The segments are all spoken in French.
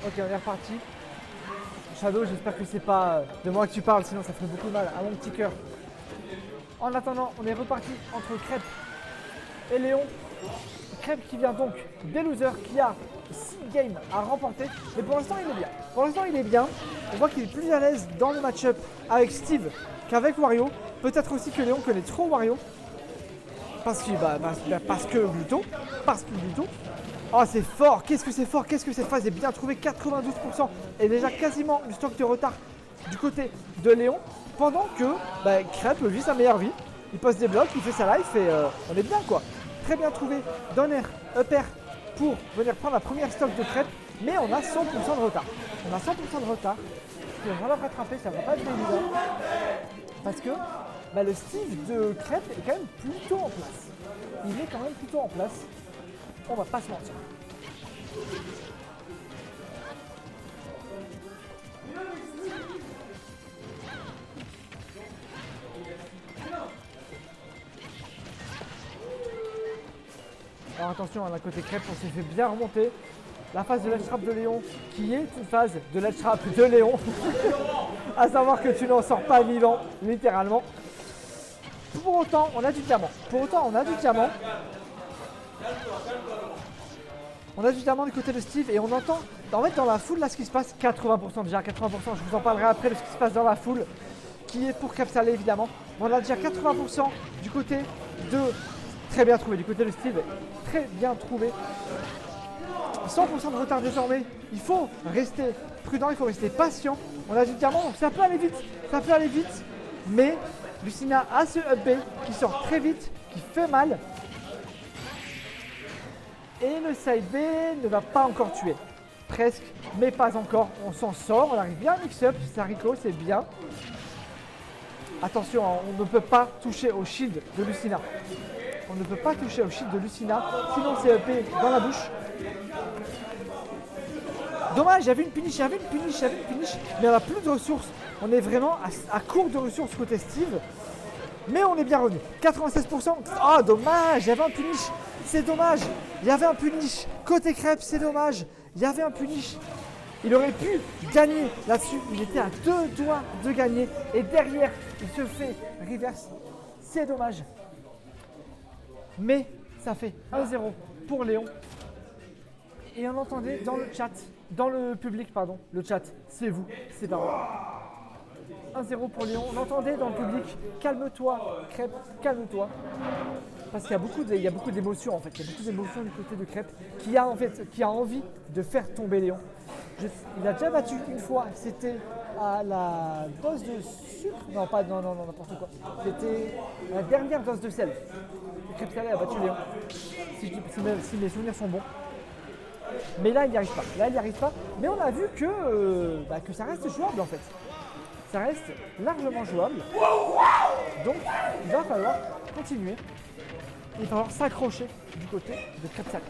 Ok, on est reparti. Shadow, j'espère que c'est pas de moi que tu parles, sinon ça ferait beaucoup de mal à mon petit cœur. En attendant, on est reparti entre Crêpe et Léon. Crêpe qui vient donc des losers, qui a 6 games à remporter. Mais pour l'instant, il est bien. Pour l'instant, il est bien. On voit qu'il est plus à l'aise dans le match-up avec Steve qu'avec Wario. Peut-être aussi que Léon connaît trop Wario. Parce que Gluto. Parce que Gluto. Oh, c'est fort. Qu'est-ce que c'est fort. Qu'est-ce que cette phase est bien trouvée. 92%. Et déjà quasiment du stock de retard du côté de Léon. Pendant que Crêpe vit sa meilleure vie. Il pose des blocs, il fait sa life et on est bien quoi. Très bien trouvé down air, up air pour venir prendre la première stock de Crêpe. Mais on a 100% de retard. On a 100% de retard. Si on va le rattraper, ça va pas être évident. Parce que le Steve de Crêpe est quand même plutôt en place. Il est quand même plutôt en place. On va pas se mentir. Alors attention, d'un côté Crêpe, on s'est fait bien remonter. La phase de ledge trap de Léon, qui est une phase de ledge trap de Léon. À savoir que tu n'en sors pas vivant, littéralement. Pour autant, on a du diamant. On a du diamant du côté de Steve et on entend, en fait dans la foule là ce qui se passe, 80% déjà, 80%, je vous en parlerai après de ce qui se passe dans la foule, qui est pour Crêpe Salé évidemment. On a déjà 80% du côté de, très bien trouvé, du côté de Steve, très bien trouvé. 100% de retard désormais, il faut rester prudent, il faut rester patient. On a du diamant, donc ça peut aller vite, mais Lucina a ce up B qui sort très vite, qui fait mal. Et le side B ne va pas encore tuer. Presque, mais pas encore. On s'en sort, on arrive bien à mix-up, ça rico, c'est bien. Attention, on ne peut pas toucher au shield de Lucina. Sinon c'est up B dans la bouche. Dommage, j'avais une punish, mais on n'a plus de ressources. On est vraiment à court de ressources côté Steve. Mais on est bien revenu. 96%. Oh, dommage, il y avait un punish. C'est dommage. Il y avait un punish. Côté Crêpe, c'est dommage. Il y avait un punish. Il aurait pu gagner là-dessus. Il était à 2 doigts de gagner. Et derrière, il se fait reverse. C'est dommage. Mais ça fait 1-0 pour Léon. Et on entendait dans le chat, dans le public, pardon, le chat, c'est vous, c'est pas moi. 1-0 pour Léon, on entendait dans le public, calme-toi, Crêpe, calme-toi. Parce qu'il y a beaucoup d'émotions en fait, il y a beaucoup d'émotions du côté de Crêpe qui a envie de faire tomber Léon. Il a déjà battu une fois, c'était à la dose de sucre, non n'importe quoi. C'était la dernière dose de sel. Crêpe Salé a battu Léon, si mes souvenirs sont bons. Mais là, il n'y arrive pas. Mais on a vu que ça reste jouable en fait. Ça reste largement jouable. Donc, il va falloir continuer. Il va falloir s'accrocher du côté de Crêpe Salé.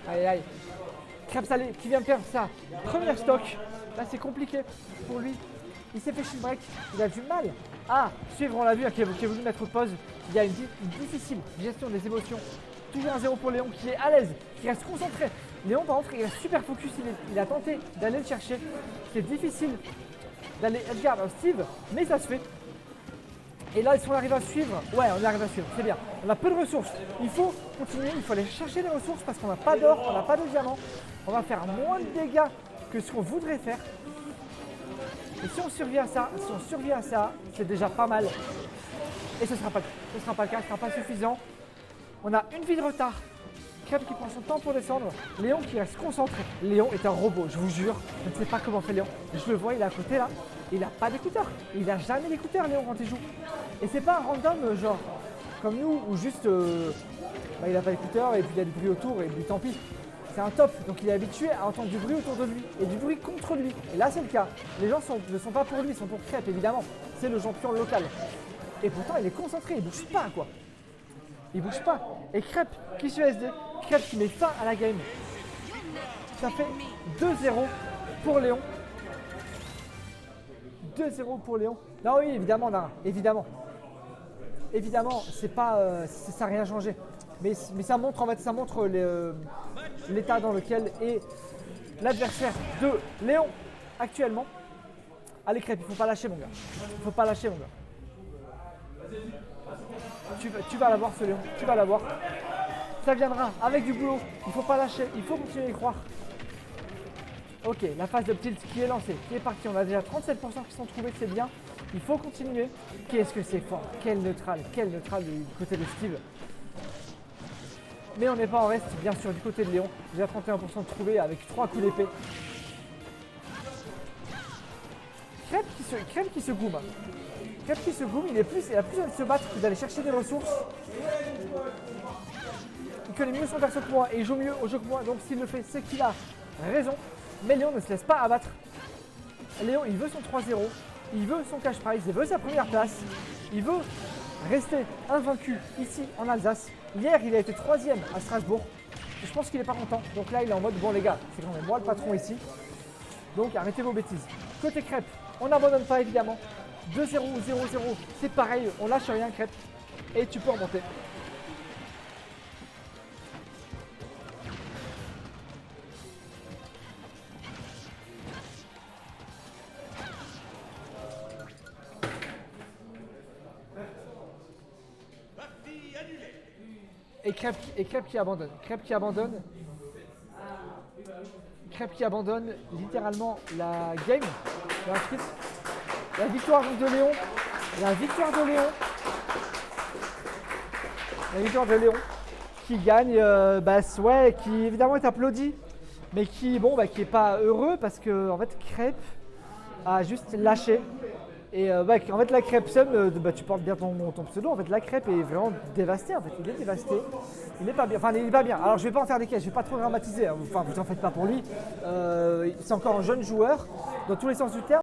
Aïe. Crêpe Salé qui vient de perdre sa première stock. Là c'est compliqué pour lui. Il s'est fait shield break. Il a du mal à suivre, on l'a vu, qui a voulu mettre pause. Il y a une difficile gestion des émotions. Toujours 1-0 pour Léon qui est à l'aise, qui reste concentré. Léon par contre il reste super focus, il a tenté d'aller le chercher. C'est difficile d'aller Edgar Steve, mais ça se fait. Et là, si on arrive à suivre, ouais, on arrive à suivre, c'est bien. On a peu de ressources. Il faut continuer, il faut aller chercher des ressources parce qu'on n'a pas d'or, on n'a pas de diamant. On va faire moins de dégâts que ce qu'on voudrait faire. Et si on survit à ça, c'est déjà pas mal. Et ce ne sera pas le cas, ce ne sera pas suffisant. On a une vie de retard. Crêpe qui prend son temps pour descendre. Léon qui reste concentré. Léon est un robot, je vous jure. Je ne sais pas comment fait Léon. Je le vois, il est à côté là. Il n'a pas d'écouteurs. Il n'a jamais d'écouteurs, Léon, quand il joue. Et c'est pas un random genre comme nous, où juste il n'a pas d'écouteurs et puis il y a du bruit autour et lui tant pis. C'est un top, donc il est habitué à entendre du bruit autour de lui et du bruit contre lui. Et là c'est le cas. Les gens ne sont pas pour lui, ils sont pour Crêpe évidemment. C'est le champion local. Et pourtant il est concentré, il bouge pas quoi. Il bouge pas. Et Crêpe qui se SD, Crêpe qui met fin à la game. Ça fait 2-0 pour Léon. 2-0 pour Léon. Non oui évidemment, non, évidemment. Évidemment, c'est pas, ça n'a rien changé. Mais ça montre en fait, ça montre l'état dans lequel est l'adversaire de Léon actuellement. Allez Crêpe, il faut pas lâcher mon gars. Il faut pas lâcher mon gars. Tu vas l'avoir ce Léon, tu vas l'avoir. Ça viendra avec du boulot. Il faut pas lâcher, il faut continuer à y croire. Ok, la phase de tilt qui est lancée, qui est partie. On a déjà 37% qui sont trouvés, c'est bien. Il faut continuer. Qu'est-ce que c'est fort. Quel neutral du côté de Steve. Mais on n'est pas en reste, bien sûr, du côté de Léon. Déjà 31% de trouvés avec 3 coups d'épée. Crêpe qui se goume. Crêpe qui se goume, il a plus envie de se battre que d'aller chercher des ressources. Il connaît mieux son perso que moi et il joue mieux au jeu que moi. Donc s'il le fait, c'est qu'il a raison. Mais Léon ne se laisse pas abattre. Léon, il veut son 3-0. Il veut son cash prize, il veut sa première place. Il veut rester invaincu ici en Alsace. Hier, il a été 3e à Strasbourg. Je pense qu'il n'est pas content. Donc là, il est en mode, bon les gars, c'est quand même moi le patron ici. Donc arrêtez vos bêtises. Côté Crêpe, on n'abandonne pas évidemment. 2-0, 0-0, c'est pareil, on lâche rien Crêpe. Et tu peux remonter. Et Crêpe qui abandonne. Crêpe qui abandonne littéralement la game. La victoire de Léon. La victoire de Léon qui gagne, qui évidemment est applaudi, mais qui est pas heureux parce que en fait Crêpe a juste lâché. Et en fait la Crêpe tu portes bien ton pseudo, en fait la Crêpe est vraiment dévastée, en fait, il est dévasté, il est pas bien, il est pas bien. Alors je vais pas en faire des caisses, je vais pas trop dramatiser, enfin vous en faites pas pour lui, c'est encore un jeune joueur dans tous les sens du terme.